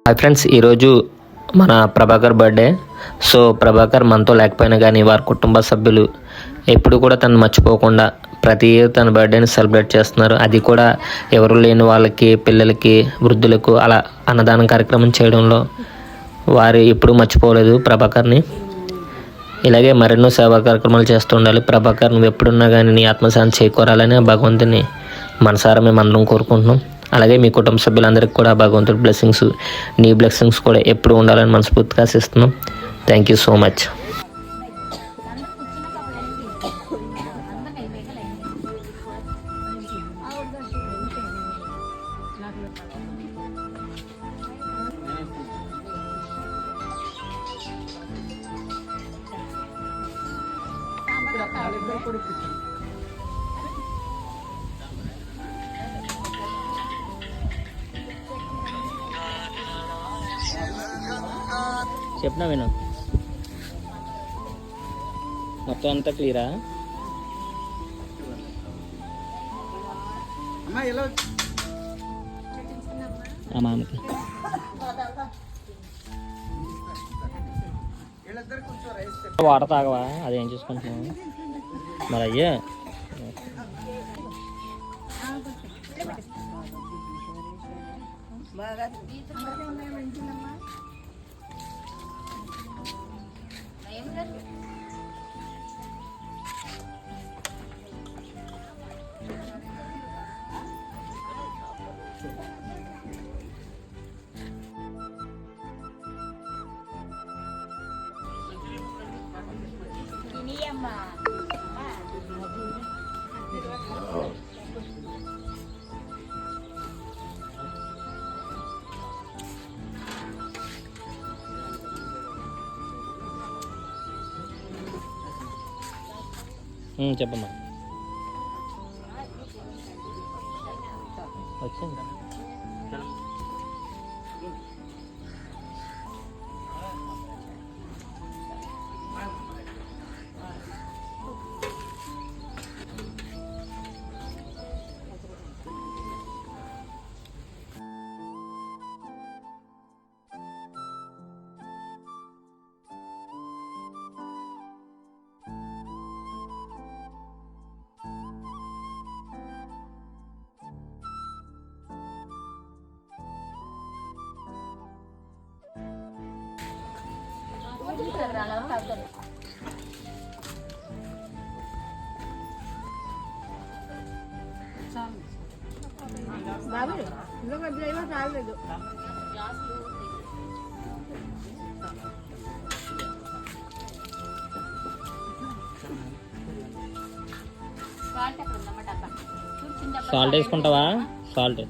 Hi friends, ఈరోజు మన Prabhakar birthday. So Prabhakar మనతో లేకపోయినా కానీ వారి కుటుంబ సభ్యులు ఎప్పుడు కూడా తను మర్చిపోకుండా ప్రతి ఇయర్ తన బర్త్డేని సెలబ్రేట్ చేస్తున్నారు. అది కూడా ఎవరు లేని వాళ్ళకి, పిల్లలకి, వృద్ధులకు అలా అన్నదానం కార్యక్రమం చేయడంలో వారు ఎప్పుడూ మర్చిపోలేదు ప్రభాకర్ని. ఇలాగే మరెన్నో సేవా కార్యక్రమాలు చేస్తూ ఉండాలి. ప్రభాకర్ నువ్వు ఎప్పుడున్నా కానీ నీ ఆత్మశాంతి చేకూరాలని ఆ భగవంతుని మనసారా మేము అందరం కోరుకుంటున్నాం. అలాగే మీ కుటుంబ సభ్యులందరికీ కూడా భగవంతుడి బ్లెస్సింగ్స్, నీ బ్లెస్సింగ్స్ కూడా ఎప్పుడు ఉండాలని మనస్ఫూర్తిగా ఆశిస్తున్నాం. Thank you so much. చెప్పినా విను, మొత్తం అంతా క్లియరా? మామకి వాటర్ తాగవా? అదేం చూసుకుంటున్నావు మరి? అయ్యే చెప్పమ్మా. వచ్చింది సాల్ట్ వేసుకుంటావా? సాల్ట్